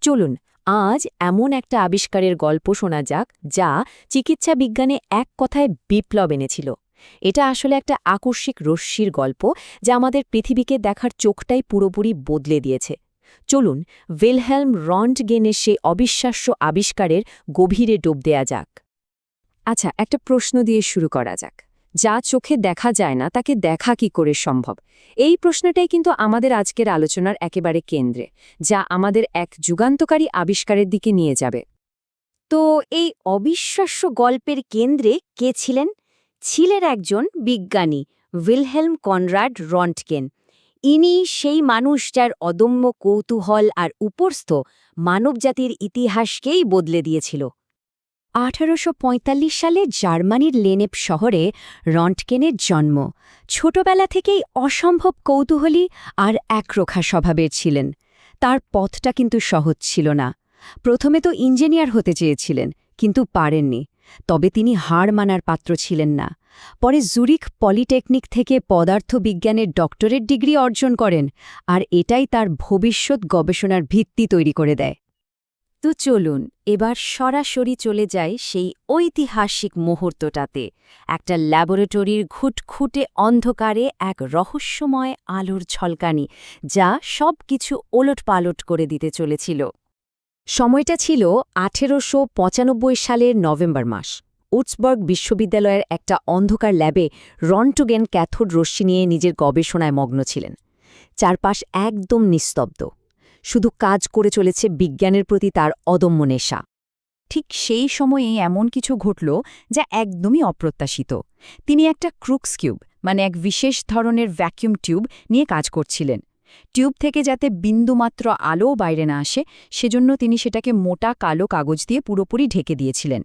চলুন আজ এমন একটা আবিষ্কারের গল্প শোনা যাক যা চিকিৎসা বিজ্ঞানে এক কথায় বিপ্লব এনেছিল। এটা আসলে একটা আকস্মিক রশ্মির গল্প যা আমাদের পৃথিবীকে দেখার চোখটাই পুরোপুরি বদলে দিয়েছে। চলুন ভিলহেলম রন্টগেনের সেই অবিশ্বাস্য আবিষ্কারের গভীরে ডুব দেয়া যাক। আচ্ছা, একটা প্রশ্ন দিয়ে শুরু করা যাক। যা চোখে দেখা যায় না তাকে দেখা কি করে সম্ভব? এই প্রশ্নটাই কিন্তু আমাদের আজকের আলোচনার একেবারে কেন্দ্রে, যা আমাদের এক যুগান্তকারী আবিষ্কারের দিকে নিয়ে যাবে। তো এই অবিশ্বাস্য গল্পের কেন্দ্রে কে ছিলেন? ছিলেন একজন বিজ্ঞানী, ভিলহেলম কনরাড রন্টগেন। ইনি সেই মানুষ যার অদম্য কৌতূহল আর উপরস্থ মানবজাতির ইতিহাসকেই বদলে দিয়েছিল। 1845 সালে জার্মানির লেনেপ শহরে রন্টগেনের জন্ম। ছোটবেলা থেকেই অসম্ভব কৌতূহলী আর একরোখা স্বভাবের ছিলেন। তার পথটা কিন্তু সহজ ছিল না। প্রথমে তো ইঞ্জিনিয়ার হতে চেয়েছিলেন, কিন্তু পারেননি। তবে তিনি হার মানার পাত্র ছিলেন না। পরে জুরিখ পলিটেকনিক থেকে পদার্থবিজ্ঞানের ডক্টরেট ডিগ্রি অর্জন করেন, আর এটাই তার ভবিষ্যৎ গবেষণার ভিত্তি তৈরি করে দেয়। তো চলুন এবার সরাসরি চলে যায় সেই ঐতিহাসিক মুহূর্তটাতে, একটা ল্যাবরেটরির ঘুটঘুটে অন্ধকারে এক রহস্যময় আলোর ঝলকানি, যা সব কিছু ওলটপালট করে দিতে চলেছিল। সময়টা ছিল 1895 সালের নভেম্বর মাস। উডসবার্গ বিশ্ববিদ্যালয়ের একটা অন্ধকার ল্যাবে রন্টগেন ক্যাথোড রশ্মি নিয়ে নিজের গবেষণায় মগ্ন ছিলেন। চারপাশ একদম নিস্তব্ধ, শুধু কাজ করে চলেছে বিজ্ঞানের প্রতি তার অদম্য নেশা। ঠিক সেই সময়েই এমন কিছু ঘটল যা একদমই অপ্রত্যাশিত। তিনি একটা ক্রুক্স কিউব, মানে এক বিশেষ ধরনের ভ্যাকুয়াম টিউব নিয়ে কাজ করছিলেন। টিউব থেকে যাতে বিন্দুমাত্র আলোও বাইরে না আসে, সেজন্য তিনি সেটাকে মোটা কালো কাগজ দিয়ে পুরোপুরি ঢেকে দিয়েছিলেন।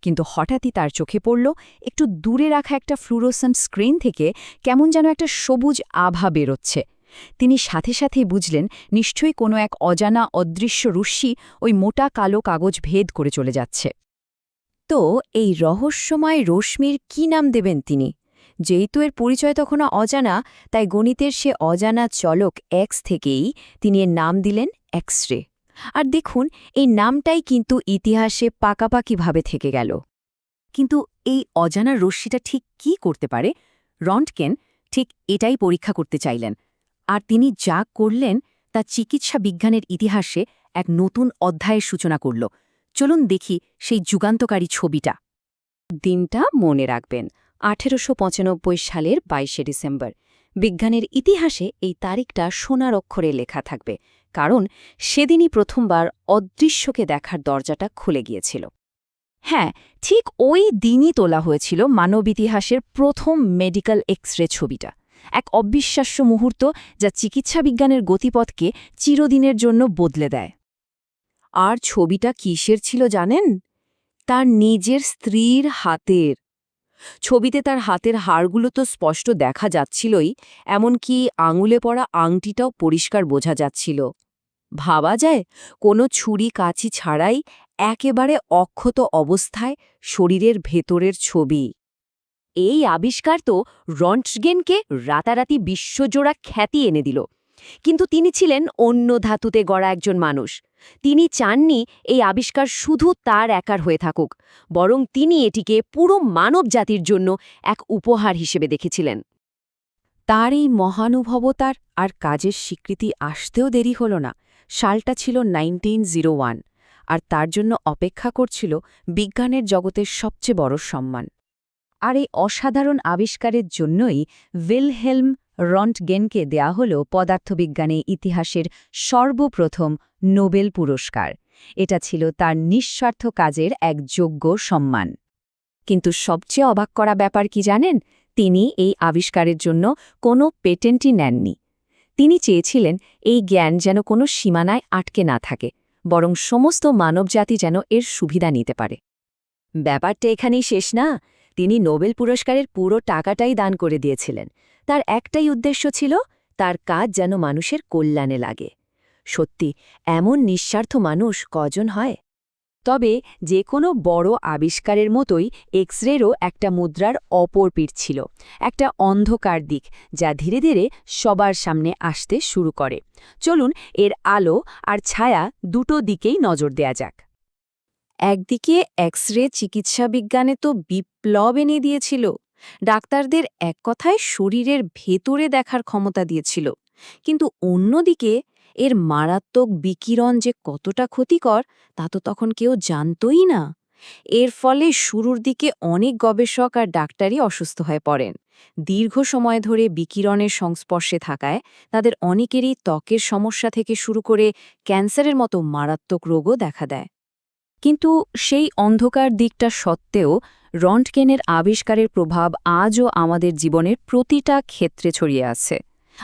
কিন্তু হঠাৎই তার চোখে পড়ল একটু দূরে রাখা একটা ফ্লুরোসেন্ট স্ক্রিন থেকে কেমন যেন একটা সবুজ আভা বেরোচ্ছে। তিনি সাথে সাথেই বুঝলেন নিশ্চয়ই কোনো এক অজানা অদৃশ্য রশ্মি ওই মোটা কালো কাগজ ভেদ করে চলে যাচ্ছে। তো এই রহস্যময় রশ্মির কি নাম দেবেন তিনি? যেহেতু এর পরিচয় তখনও অজানা, তাই গণিতের সে অজানা চলক এক্স থেকেই তিনি এর নাম দিলেন এক্স রে। আর দেখুন, এই নামটাই কিন্তু ইতিহাসে পাকাপাকিভাবে থেকে গেল। কিন্তু এই অজানা রশ্মিটা ঠিক কি করতে পারে? রন্টগেন ঠিক এটাই পরীক্ষা করতে চাইলেন। আর তিনি যা করলেন তা চিকিৎসা বিজ্ঞানের ইতিহাসে এক নতুন অধ্যায়ের সূচনা করল। চলুন দেখি সেই যুগান্তকারী ছবিটা। দিনটা মনে রাখবেন, 1895 সালের 22শে ডিসেম্বর। বিজ্ঞানের ইতিহাসে এই তারিখটা সোনার অক্ষরে লেখা থাকবে, কারণ সেদিনই প্রথমবার অদৃশ্যকে দেখার দরজাটা খুলে গিয়েছিল। হ্যাঁ, ঠিক ওই দিনই তোলা হয়েছিল মানব ইতিহাসের প্রথম মেডিকেল এক্স রে ছবিটা। এক অবিশ্বাস্য মুহূর্ত যা চিকিৎসা বিজ্ঞানের গতিপথকে চিরদিনের জন্য বদলে দেয়। আর ছবিটা কিসের ছিল জানেন? তার নিজের স্ত্রীর হাতের। ছবিতে তার হাতের হাড়গুলো তো স্পষ্ট দেখা যাচ্ছিলই, এমনকি আঙুলে পড়া আংটিটাও পরিষ্কার বোঝা যাচ্ছিল। ভাবা যায়, কোনো ছুরি কাঁচি ছাড়াই একেবারে অক্ষত অবস্থায় শরীরের ভেতরের ছবি। এই আবিষ্কার তো রন্টগেনকে রাতারাতি বিশ্বজোড়া খ্যাতি এনে দিল। কিন্তু তিনি ছিলেন অন্য ধাতুতে গড়া একজন মানুষ। তিনি চাননি এই আবিষ্কার শুধু তার একার হয়ে থাকুক, বরং তিনি এটিকে পুরো মানব জাতির জন্য এক উপহার হিসেবে দেখেছিলেন। তার এই মহানুভবতার আর কাজের স্বীকৃতি আসতেও দেরি হল না। সালটা ছিল 1901, আর তার জন্য অপেক্ষা করছিল বিজ্ঞানের জগতের সবচেয়ে বড় সম্মান। আর এই অসাধারণ আবিষ্কারের জন্যই ভিলহেলম রন্টগেনকে দেয়া হল পদার্থবিজ্ঞানে ইতিহাসের সর্বপ্রথম নোবেল পুরস্কার। এটা ছিল তার নিঃস্বার্থ কাজের এক যোগ্য সম্মান। কিন্তু সবচেয়ে অবাক করা ব্যাপার কি জানেন? তিনি এই আবিষ্কারের জন্য কোনো পেটেন্টই নেননি। তিনি চেয়েছিলেন এই জ্ঞান যেন কোনো সীমানায় আটকে না থাকে, বরং সমস্ত মানবজাতি যেন এর সুবিধা নিতে পারে। ব্যাপারটা এখানেই শেষ না। তিনি নোবেল পুরস্কারের পুরো টাকাটাই দান করে দিয়েছিলেন। তার একটাই উদ্দেশ্য ছিল, তার কাজ যেন মানুষের কল্যাণে লাগে। সত্যি, এমন নিঃস্বার্থ মানুষ কজন হয়? তবে যে কোনো বড় আবিষ্কারের মতোই এক্স-রেরও একটা মুদ্রার অপর পিঠ ছিল, একটা অন্ধকার দিক যা ধীরে ধীরে সবার সামনে আসতে শুরু করে। চলুন এর আলো আর ছায়া দুটো দিকেই নজর দেয়া যাক। একদিকে এক্স-রে চিকিৎসা বিজ্ঞানে তো বিপ্লব এনে দিয়েছিল। ডাক্তারদের এক কথায় শরীরের ভেতরে দেখার ক্ষমতা দিয়েছিল। কিন্তু অন্যদিকে এর মারাত্মক বিকিরণ যে কতটা ক্ষতিকর তা তো তখন কেউ জানতই না। এর ফলে শুরুর দিকে অনেক গবেষক আর ডাক্তারই অসুস্থ হয়ে পড়েন। দীর্ঘ সময় ধরে বিকিরণের সংস্পর্শে থাকায় তাদের অনেকেরই ত্বকের সমস্যা থেকে শুরু করে ক্যান্সারের মতো মারাত্মক রোগও দেখা দেয়। কিন্তু সেই অন্ধকার দিকটা সত্ত্বেও রন্টগেনের আবিষ্কারের প্রভাব আজও আমাদের জীবনের প্রতিটা ক্ষেত্রে ছড়িয়ে আছে।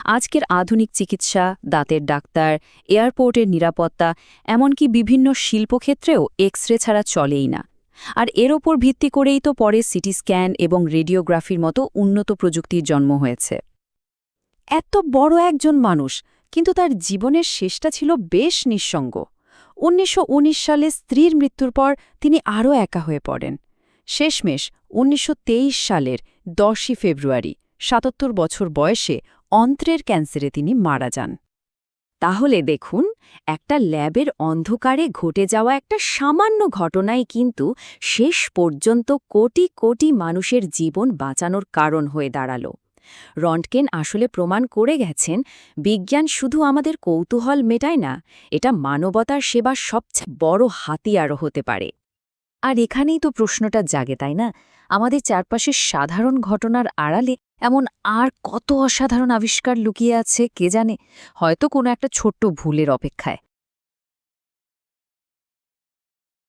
আজকের আধুনিক চিকিৎসা, দাঁতের ডাক্তার, এয়ারপোর্টের নিরাপত্তা, এমনকি বিভিন্ন শিল্পক্ষেত্রেও এক্স-রে ছাড়া চলেই না। আর এর ওপর ভিত্তি করেই তো পরে সিটি স্ক্যান এবং রেডিওগ্রাফির মতো উন্নত প্রযুক্তির জন্ম হয়েছে। এত বড় একজন মানুষ, কিন্তু তার জীবনের শেষটা ছিল বেশ নিঃসঙ্গ। ১৯১৯ সালে স্ত্রীর মৃত্যুর পর তিনি আরও একা হয়ে পড়েন। শেষমেশ ১৯২৩ সালের ১০ই ফেব্রুয়ারি ৭৭ বছর বয়সে অন্ত্রের ক্যান্সারে তিনি মারা যান। তাহলে দেখুন, একটা ল্যাবের অন্ধকারে ঘটে যাওয়া একটা সামান্য ঘটনাই কিন্তু শেষ পর্যন্ত কোটি কোটি মানুষের জীবন বাঁচানোর কারণ হয়ে দাঁড়ালো। রন্টগেন আসলে প্রমাণ করে গেছেন, বিজ্ঞান শুধু আমাদের কৌতূহল মেটায় না, এটা মানবতার সেবার সবচেয়ে বড় হাতিয়ারও হতে পারে। আর এখানেই তো প্রশ্নটা জাগে, তাই না? আমাদের চারপাশের সাধারণ ঘটনার আড়ালে এমন আর কত অসাধারণ আবিষ্কার লুকিয়ে আছে কে জানে, হয়তো কোনো একটা ছোট্ট ভুলের অপেক্ষায়।